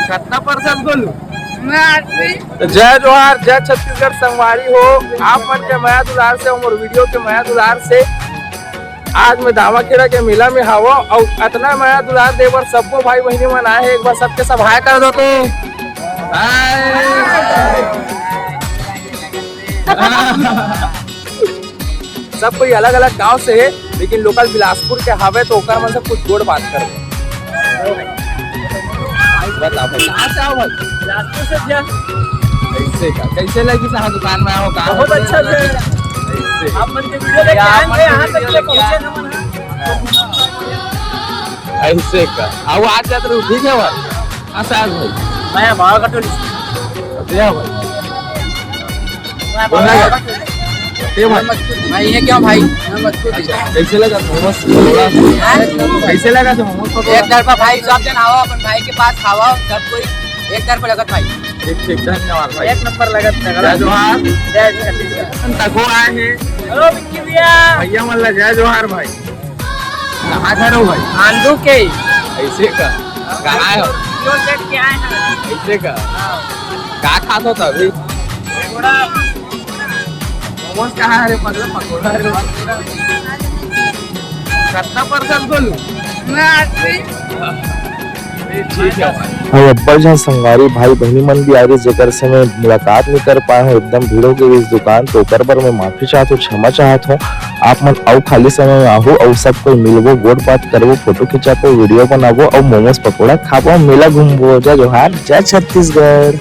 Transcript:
कितना परसेंट बोलू? जय जोहार, जय छत्तीसगढ़ संगवारी हो। आप मन के माया दुलार से और वीडियो के माया दुलार से आज मैं दावाखेड़ा के मेला में हवा और इतना माया दुलार देवर सबको भाई बहनी मन आए हैं। एक बार सबके सब हाय कर दो तो सब कोई अलग अलग गांव से है लेकिन लोकल बिलासपुर के हवे तो ओकर मन से कुछ जोड़ बात कर बताओ भाई कहाँ से आओ भाई? बिलासपुर से भैया। कैसे का कैसे लगी साहब दुकान में आओ? काम बहुत अच्छा है। आप मन के वीडियो देख आए हैं यहां तक ले पहुंचे ना मन। ऐसे का आओ आज जाते रहो ठीक है भाई। हां साहब भाई मैं भाव कटोली दिया भाई। भाई ये क्या भाई? कैसे लगा मोमोस पकौड़ा? कैसे लगा तो मोमोस पकौड़ा? एक दर पर भाई सब जन आओ अपन भाई के पास खाओ सब कोई एक दर पर लगत भाई। ठीक ठीक धन्यवाद भाई। एक नंबर लगत जय जोहार। जय छत्तीसगढ़ तको आए हैं। हेलो विक्की भैया। भैया मल्ला जय जोहार भाई। कहाँ घर हो भाई? आंधू के। ऐसे का कहाँ हो? जो सेट के आए हैं। ऐसे का क्या खात होता अभी? मोमोस कहाँ है रे? पकौड़ा रे। कितना परसेंट बोलू? अब्बल जहाँ संगवारी भाई बहनी मन भी आ रही जेकर से मैं मुलाकात नहीं कर पाया हूँ एकदम भीड़ हो गई इस दुकान तो ओकर पर मैं माफी चाहता हूँ, क्षमा चाहता हूँ। आप मन आओ खाली समय में आओ और सब कोई मिलबो गोड़ बात करबो फोटो खिंचाबो वीडियो बनाबो और मोमोस पकौड़ा खाबो मेला घूमबो। जय जोहार, जय छत्तीसगढ़।